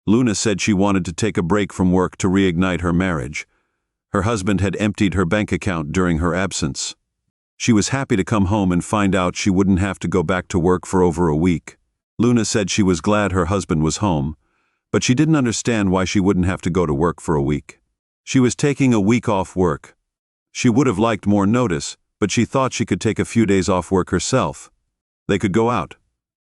Luna said she wanted to take a break from work to reignite her marriage. Her husband had emptied her bank account during her absence. She was happy to come home and find out she wouldn't have to go back to work for over a week. Luna said she was glad her husband was home, but she didn't understand why she wouldn't have to go to work for a week. She was taking a week off work. She would have liked more notice, but she thought she could take a few days off work herself. They could go out.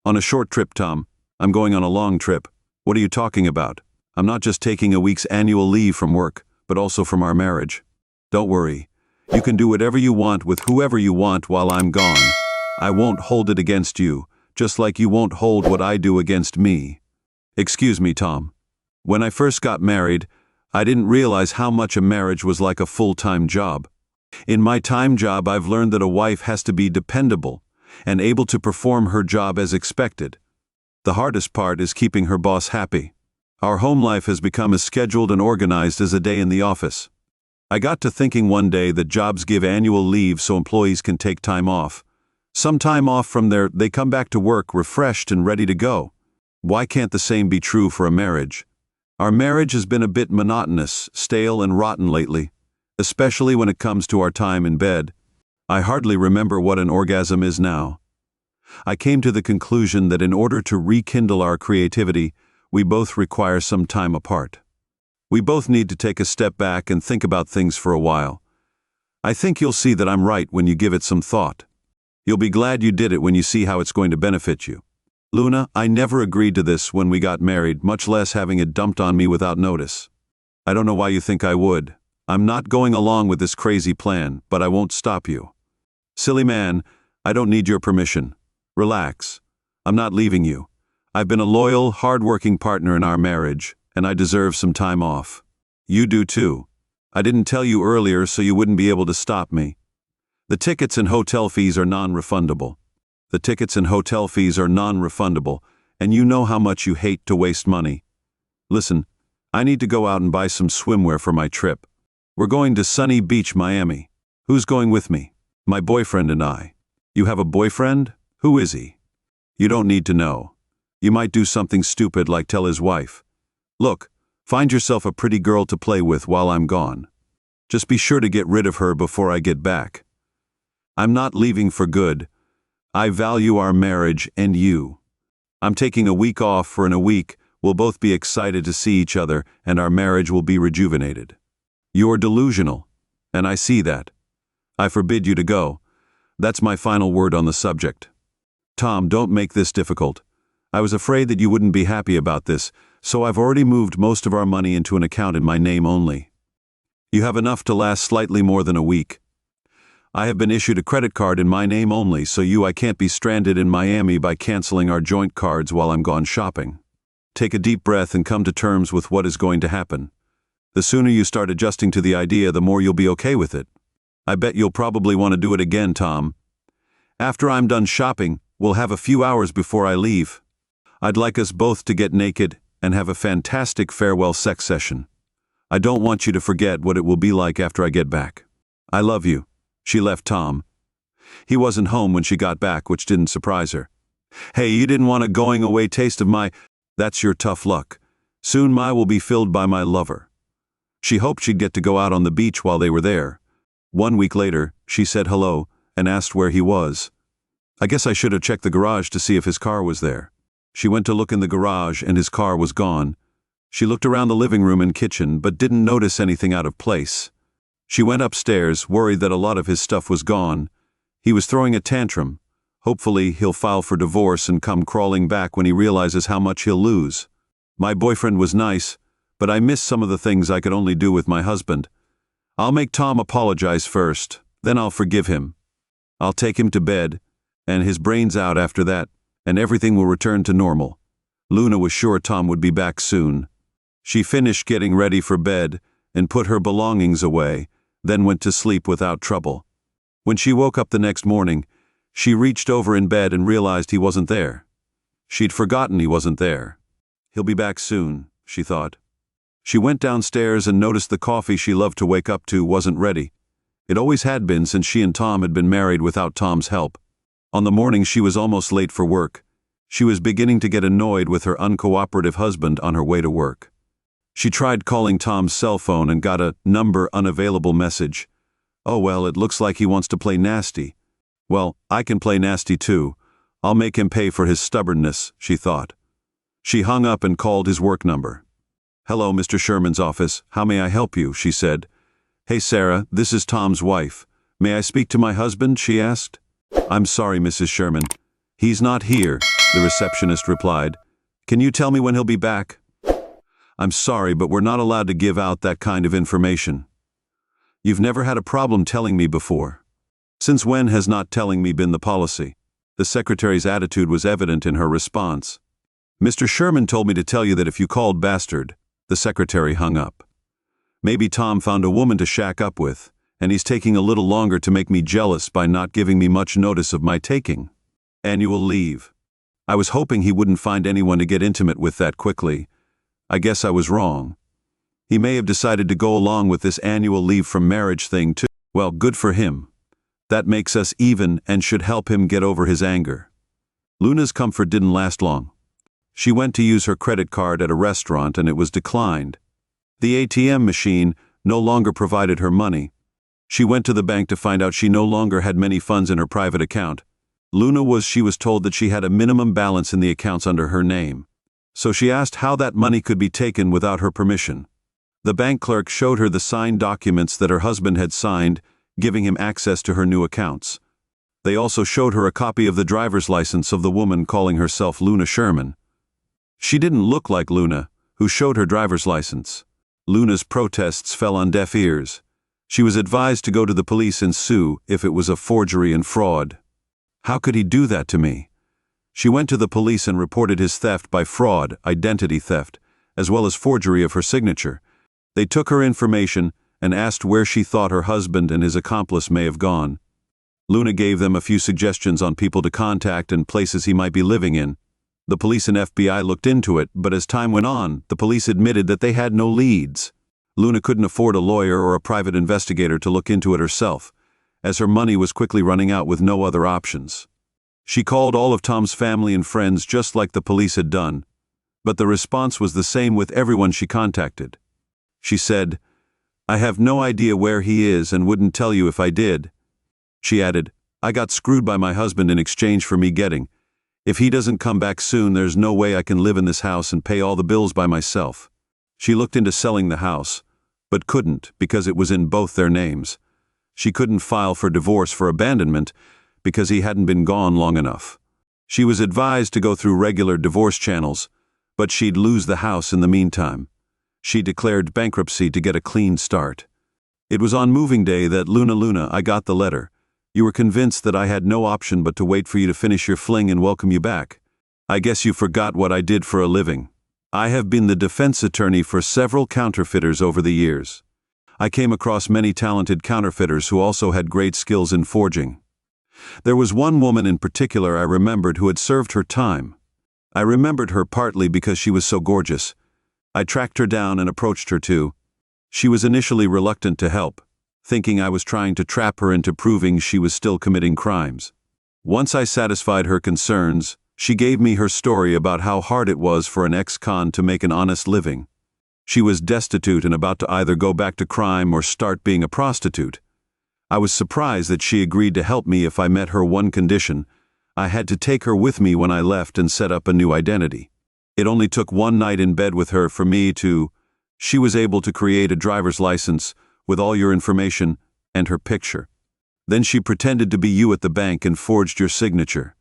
On a short trip, Tom. I'm going on a long trip. What are you talking about? I'm not just taking a week's annual leave from work, but also from our marriage. Don't worry. You can do whatever you want with whoever you want while I'm gone. I won't hold it against you, just like you won't hold what I do against me. Excuse me, Tom. When I first got married, I didn't realize how much a marriage was like a full-time job. In my time job, I've learned that a wife has to be dependable and able to perform her job as expected. The hardest part is keeping her boss happy. Our home life has become as scheduled and organized as a day in the office. I got to thinking one day that jobs give annual leave so employees can take time off. Some time off from they come back to work refreshed and ready to go. Why can't the same be true for a marriage? Our marriage has been a bit monotonous, stale and rotten lately, especially when it comes to our time in bed. I hardly remember what an orgasm is now. I came to the conclusion that in order to rekindle our creativity, we both require some time apart. We both need to take a step back and think about things for a while. I think you'll see that I'm right when you give it some thought. You'll be glad you did it when you see how it's going to benefit you. Luna, I never agreed to this when we got married, much less having it dumped on me without notice. I don't know why you think I would. I'm not going along with this crazy plan, but I won't stop you. Silly man, I don't need your permission. Relax. I'm not leaving you. I've been a loyal, hard-working partner in our marriage, and I deserve some time off. You do too. I didn't tell you earlier so you wouldn't be able to stop me. The tickets and hotel fees are non-refundable. The tickets and hotel fees are non-refundable, and you know how much you hate to waste money. Listen, I need to go out and buy some swimwear for my trip. We're going to Sunny Beach, Miami. Who's going with me? My boyfriend and I. You have a boyfriend? Who is he? You don't need to know. You might do something stupid like tell his wife. Look, find yourself a pretty girl to play with while I'm gone. Just be sure to get rid of her before I get back. I'm not leaving for good. I value our marriage and you. I'm taking a week off, for in a week, we'll both be excited to see each other and our marriage will be rejuvenated. You're delusional, and I see that. I forbid you to go. That's my final word on the subject. Tom, don't make this difficult. I was afraid that you wouldn't be happy about this, so I've already moved most of our money into an account in my name only. You have enough to last slightly more than a week. I have been issued a credit card in my name only, so I can't be stranded in Miami by canceling our joint cards while I'm gone shopping. Take a deep breath and come to terms with what is going to happen. The sooner you start adjusting to the idea, the more you'll be okay with it. I bet you'll probably want to do it again, Tom. After I'm done shopping, we'll have a few hours before I leave. I'd like us both to get naked and have a fantastic farewell sex session. I don't want you to forget what it will be like after I get back. I love you. She left Tom. He wasn't home when she got back, which didn't surprise her. Hey, you didn't want a going away taste of my... That's your tough luck. Soon my will be filled by my lover. She hoped she'd get to go out on the beach while they were there. 1 week later, she said hello and asked where he was. I guess I should have checked the garage to see if his car was there. She went to look in the garage and his car was gone. She looked around the living room and kitchen but didn't notice anything out of place. She went upstairs, worried that a lot of his stuff was gone. He was throwing a tantrum. Hopefully, he'll file for divorce and come crawling back when he realizes how much he'll lose. My boyfriend was nice, but I missed some of the things I could only do with my husband. I'll make Tom apologize first, then I'll forgive him. I'll take him to bed, and his brains out after that, and everything will return to normal. Luna was sure Tom would be back soon. She finished getting ready for bed and put her belongings away, then went to sleep without trouble. When she woke up the next morning, she reached over in bed and realized he wasn't there. She'd forgotten he wasn't there. He'll be back soon, she thought. She went downstairs and noticed the coffee she loved to wake up to wasn't ready. It always had been since she and Tom had been married without Tom's help. On the morning she was almost late for work. She was beginning to get annoyed with her uncooperative husband on her way to work. She tried calling Tom's cell phone and got a number unavailable message. Oh well, it looks like he wants to play nasty. Well, I can play nasty too. I'll make him pay for his stubbornness, she thought. She hung up and called his work number. Hello, Mr. Sherman's office. How may I help you? She said. Hey, Sarah, this is Tom's wife. May I speak to my husband? She asked. I'm sorry, Mrs. Sherman. He's not here, the receptionist replied. Can you tell me when he'll be back? I'm sorry, but we're not allowed to give out that kind of information. You've never had a problem telling me before. Since when has not telling me been the policy? The secretary's attitude was evident in her response. Mr. Sherman told me to tell you that if you called bastard, the secretary hung up. Maybe Tom found a woman to shack up with, and he's taking a little longer to make me jealous by not giving me much notice of my taking annual leave. I was hoping he wouldn't find anyone to get intimate with that quickly. I guess I was wrong. He may have decided to go along with this annual leave from marriage thing too. Well, good for him. That makes us even and should help him get over his anger. Luna's comfort didn't last long. She went to use her credit card at a restaurant and it was declined. The ATM machine no longer provided her money. She went to the bank to find out she no longer had many funds in her private account. She was told that she had a minimum balance in the accounts under her name. So she asked how that money could be taken without her permission. The bank clerk showed her the signed documents that her husband had signed, giving him access to her new accounts. They also showed her a copy of the driver's license of the woman calling herself Luna Sherman. She didn't look like Luna, who showed her driver's license. Luna's protests fell on deaf ears. She was advised to go to the police and sue if it was a forgery and fraud. How could he do that to me? She went to the police and reported his theft by fraud, identity theft, as well as forgery of her signature. They took her information and asked where she thought her husband and his accomplice may have gone. Luna gave them a few suggestions on people to contact and places he might be living in. The police and FBI looked into it, but as time went on, the police admitted that they had no leads. Luna couldn't afford a lawyer or a private investigator to look into it herself, as her money was quickly running out with no other options. She called all of Tom's family and friends just like the police had done, but the response was the same with everyone she contacted. She said, I have no idea where he is and wouldn't tell you if I did. She added, I got screwed by my husband in exchange for me getting. If he doesn't come back soon, there's no way I can live in this house and pay all the bills by myself. She looked into selling the house, but couldn't because it was in both their names. She couldn't file for divorce for abandonment because he hadn't been gone long enough. She was advised to go through regular divorce channels, but she'd lose the house in the meantime. She declared bankruptcy to get a clean start. It was on moving day that Luna, I got the letter. You were convinced that I had no option but to wait for you to finish your fling and welcome you back. I guess you forgot what I did for a living. I have been the defense attorney for several counterfeiters over the years. I came across many talented counterfeiters who also had great skills in forging. There was one woman in particular I remembered who had served her time. I remembered her partly because she was so gorgeous. I tracked her down and approached her too. She was initially reluctant to help, thinking I was trying to trap her into proving she was still committing crimes. Once I satisfied her concerns, she gave me her story about how hard it was for an ex-con to make an honest living. She was destitute and about to either go back to crime or start being a prostitute. I was surprised that she agreed to help me if I met her one condition. I had to take her with me when I left and set up a new identity. It only took one night in bed with her for me to... She was able to create a driver's license with all your information and her picture. Then she pretended to be you at the bank and forged your signature.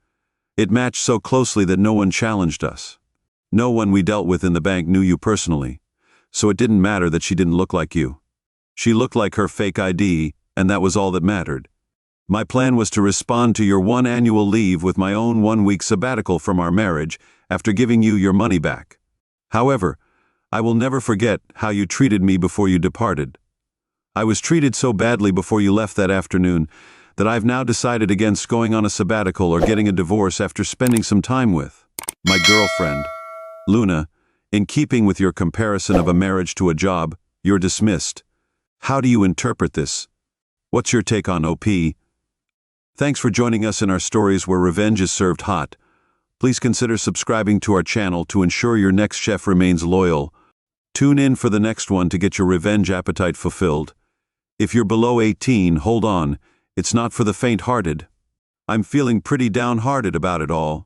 It matched so closely that no one challenged us. No one we dealt with in the bank knew you personally, so it didn't matter that she didn't look like you. She looked like her fake ID, and that was all that mattered. My plan was to respond to your one annual leave with my own 1-week sabbatical from our marriage after giving you your money back. However, I will never forget how you treated me before you departed. I was treated so badly before you left that afternoon that I've now decided against going on a sabbatical or getting a divorce after spending some time with my girlfriend, Luna. In keeping with your comparison of a marriage to a job, you're dismissed. How do you interpret this? What's your take on OP? Thanks for joining us in our stories where revenge is served hot. Please consider subscribing to our channel to ensure your next chef remains loyal. Tune in for the next one to get your revenge appetite fulfilled. If you're below 18, hold on. It's not for the faint-hearted. I'm feeling pretty downhearted about it all.